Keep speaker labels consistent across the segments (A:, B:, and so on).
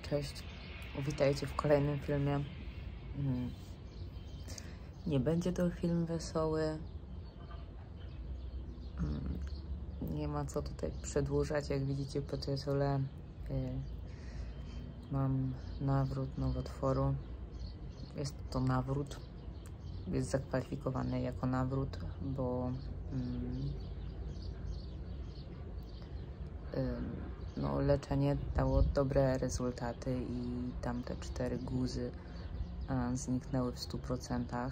A: Cześć, witajcie w kolejnym filmie. Nie będzie to film wesoły. Nie ma co tutaj przedłużać, jak widzicie po tytule. Mam nawrót nowotworu. Jest to nawrót. Jest zakwalifikowany jako nawrót, bo no, leczenie dało dobre rezultaty i tamte 4 guzy zniknęły w 100%.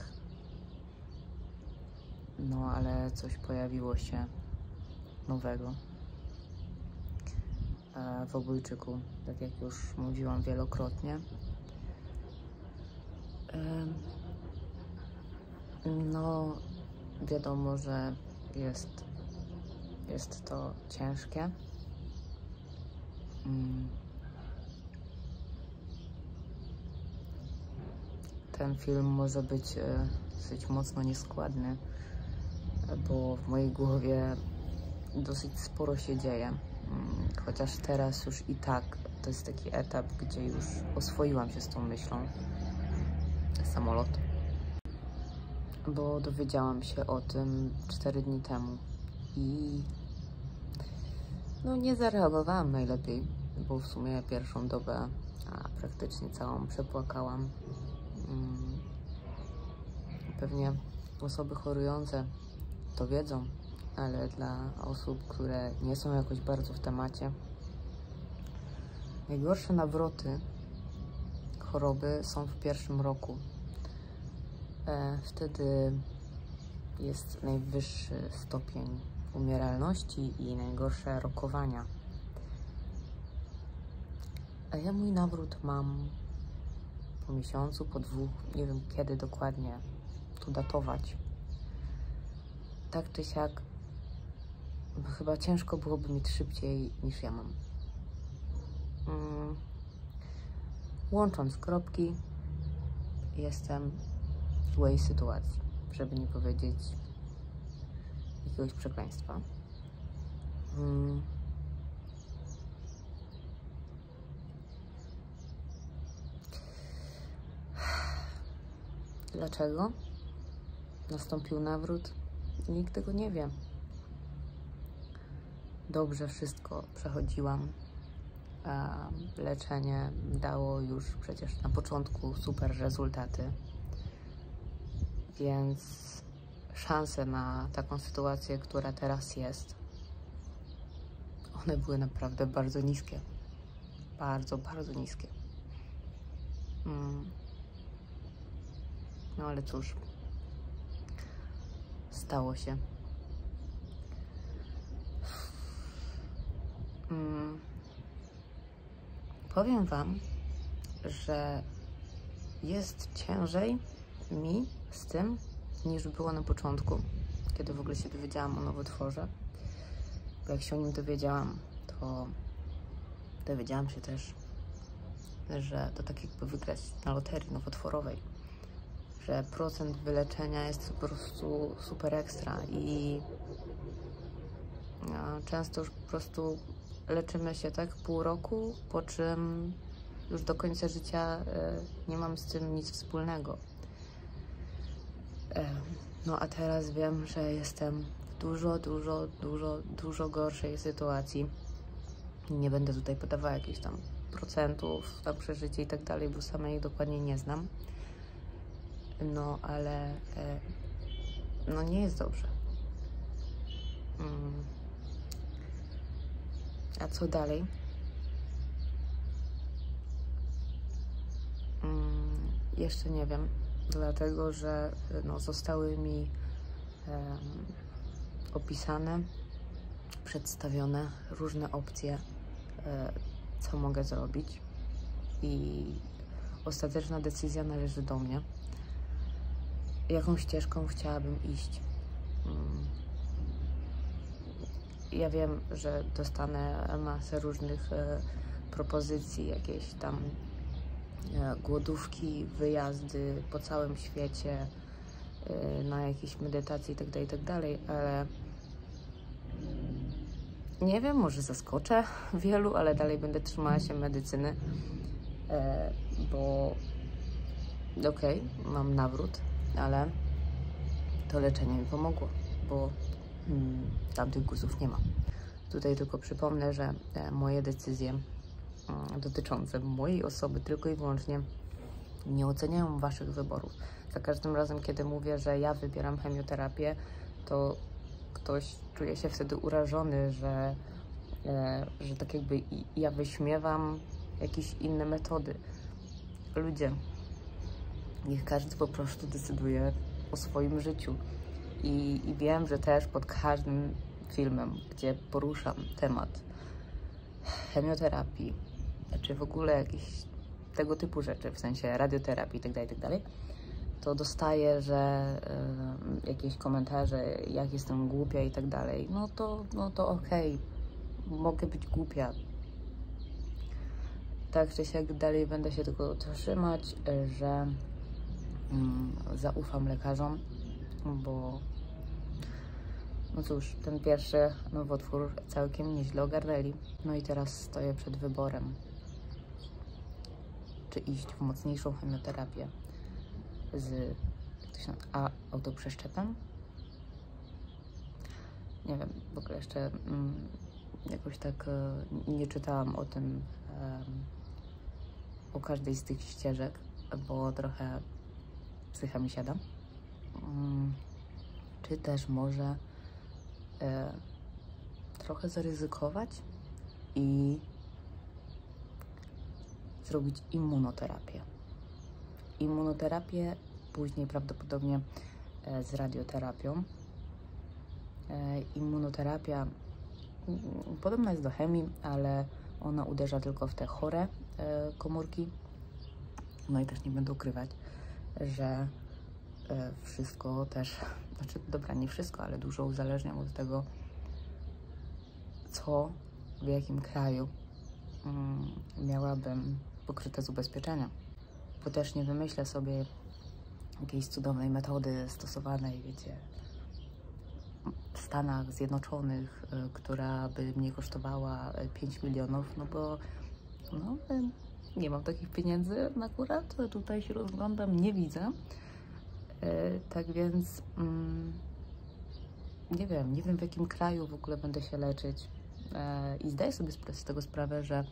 A: No ale coś pojawiło się nowego w obojczyku, tak jak już mówiłam wielokrotnie. No wiadomo, że jest to ciężkie. Ten film może być dosyć mocno nieskładny, bo w mojej głowie dosyć sporo się dzieje. Chociaż teraz już i tak to jest taki etap, gdzie już oswoiłam się z tą myślą. Samolot. Bo dowiedziałam się o tym 4 dni temu i no nie zareagowałam najlepiej, bo w sumie pierwszą dobę praktycznie całą przepłakałam. Pewnie osoby chorujące to wiedzą, ale dla osób, które nie są jakoś bardzo w temacie, najgorsze nawroty choroby są w pierwszym roku. Wtedy jest najwyższy stopień umieralności i najgorsze rokowania. A ja mój nawrót mam po miesiącu, po 2, nie wiem kiedy dokładnie to datować. Tak czy siak, chyba ciężko byłoby mieć szybciej niż ja mam. Łącząc kropki, jestem w złej sytuacji, żeby nie powiedzieć jakiegoś przekleństwa. Dlaczego nastąpił nawrót? Nikt tego nie wie. Dobrze wszystko przechodziłam. Leczenie dało już przecież na początku super rezultaty. Więc szanse na taką sytuację, która teraz jest, one były naprawdę bardzo niskie. Bardzo, bardzo niskie. No ale cóż, stało się. Powiem wam, że jest ciężej mi z tym, niż było na początku, kiedy w ogóle się dowiedziałam o nowotworze. Bo jak się o nim dowiedziałam, to dowiedziałam się też, że to tak jakby wygrać na loterii nowotworowej, że procent wyleczenia jest po prostu super ekstra i często już po prostu leczymy się tak pół roku, po czym już do końca życia nie mam z tym nic wspólnego. No a teraz wiem, że jestem w dużo gorszej sytuacji. Nie będę tutaj podawała jakichś tam procentów na przeżycie i tak dalej, bo sama ich dokładnie nie znam. No ale no nie jest dobrze. A co dalej? Jeszcze nie wiem, dlatego że no, zostały mi opisane, przedstawione różne opcje, co mogę zrobić i ostateczna decyzja należy do mnie. Jaką ścieżką chciałabym iść? Ja wiem, że dostanę masę różnych propozycji, jakieś tam głodówki, wyjazdy po całym świecie, na jakieś medytacje itd., ale nie wiem, może zaskoczę wielu, ale dalej będę trzymała się medycyny bo okej, mam nawrót, ale to leczenie mi pomogło, bo tamtych guzów nie ma. Tutaj tylko przypomnę, że moje decyzje dotyczące mojej osoby tylko i wyłącznie nie oceniają waszych wyborów. Za każdym razem, kiedy mówię, że ja wybieram chemioterapię, to ktoś czuje się wtedy urażony, że tak jakby ja wyśmiewam jakieś inne metody. Ludzie, niech każdy po prostu decyduje o swoim życiu. I wiem, że też pod każdym filmem, gdzie poruszam temat chemioterapii, czy w ogóle jakieś tego typu rzeczy, w sensie radioterapii itd., to dostaję, że jakieś komentarze, jak jestem głupia i tak dalej. No to okej, mogę być głupia. Tak czy siak dalej będę się tego trzymać, że zaufam lekarzom, bo no cóż, ten pierwszy nowotwór całkiem nieźle ogarnęli. No i teraz stoję przed wyborem, czy iść w mocniejszą chemioterapię z autoprzeszczepem. Nie wiem, w ogóle jeszcze jakoś tak nie czytałam o tym, o każdej z tych ścieżek, bo trochę psycha mi siada. Czy też może trochę zaryzykować i zrobić immunoterapię. Immunoterapię, później prawdopodobnie z radioterapią. Immunoterapia podobna jest do chemii, ale ona uderza tylko w te chore komórki. No i też nie będę ukrywać, że wszystko też, znaczy dobra, nie wszystko, ale dużo uzależniam od tego, co w jakim kraju miałabym pokryte z ubezpieczenia. Bo też nie wymyślę sobie jakiejś cudownej metody stosowanej, wiecie, w Stanach Zjednoczonych, która by mnie kosztowała 5 milionów, no bo nie mam takich pieniędzy akurat, tutaj się rozglądam, nie widzę. Tak więc nie wiem w jakim kraju w ogóle będę się leczyć i zdaję sobie z tego sprawę, że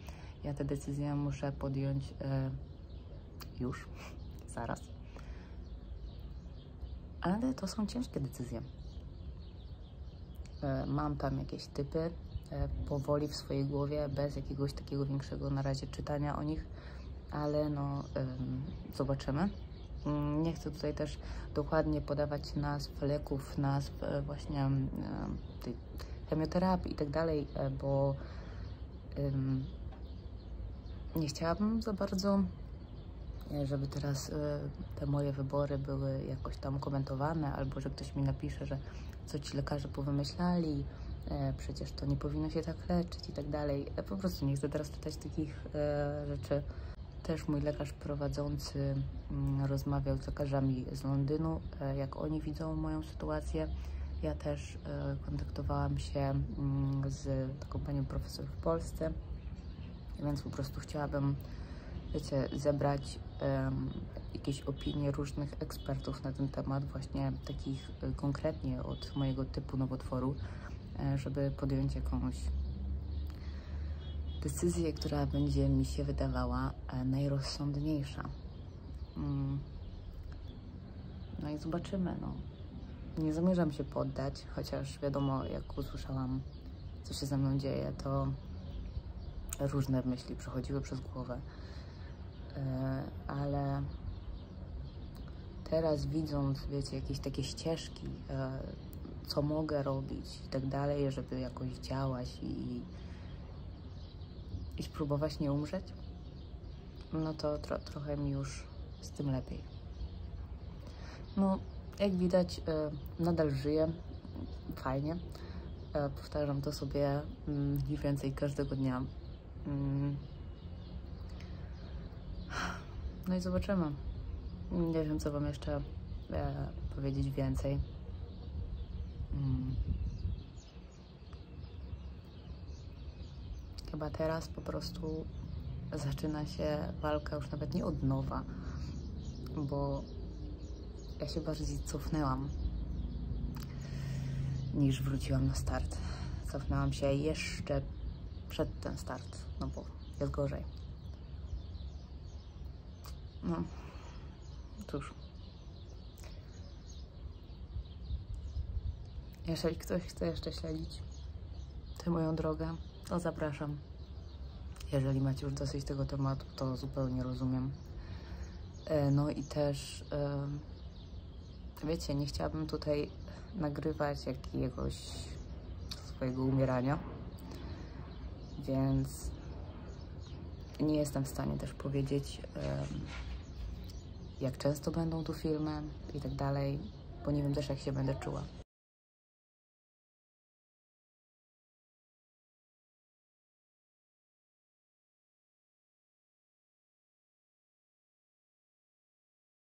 A: ja te decyzje muszę podjąć już, zaraz. Ale to są ciężkie decyzje. Mam tam jakieś typy powoli w swojej głowie, bez jakiegoś takiego większego na razie czytania o nich, ale no zobaczymy. Nie chcę tutaj też dokładnie podawać nazw leków, nazw właśnie tej chemioterapii i tak dalej, bo nie chciałabym za bardzo, żeby teraz te moje wybory były jakoś tam komentowane, albo że ktoś mi napisze, że co ci lekarze powymyślali, przecież to nie powinno się tak leczyć i tak dalej. Po prostu nie chcę teraz czytać takich rzeczy. Też mój lekarz prowadzący rozmawiał z lekarzami z Londynu, jak oni widzą moją sytuację. Ja też kontaktowałam się z taką panią profesor w Polsce, więc po prostu chciałabym, wiecie, zebrać jakieś opinie różnych ekspertów na ten temat, właśnie takich konkretnie od mojego typu nowotworu, żeby podjąć jakąś decyzję, która będzie mi się wydawała najrozsądniejsza. No i zobaczymy, no. Nie zamierzam się poddać, chociaż wiadomo, jak usłyszałam, co się ze mną dzieje, to różne myśli przechodziły przez głowę. Ale teraz widząc, wiecie, jakieś takie ścieżki, co mogę robić i tak dalej, żeby jakoś działać i spróbować nie umrzeć, no to trochę mi już z tym lepiej. No, jak widać, nadal żyję, fajnie. Powtarzam to sobie mniej więcej każdego dnia. No i zobaczymy. Nie wiem, co wam jeszcze powiedzieć więcej. Chyba teraz po prostu zaczyna się walka już nawet nie od nowa, bo ja się bardziej cofnęłam niż wróciłam na start. Cofnęłam się jeszcze przed ten start, no bo jest gorzej. No, cóż. Jeżeli ktoś chce jeszcze śledzić tę moją drogę, to zapraszam. Jeżeli macie już dosyć tego tematu, to zupełnie rozumiem. No i też, wiecie, nie chciałabym tutaj nagrywać jakiegoś swojego umierania, więc nie jestem w stanie też powiedzieć, jak często będą tu filmy i tak dalej, bo nie wiem też, jak się będę czuła.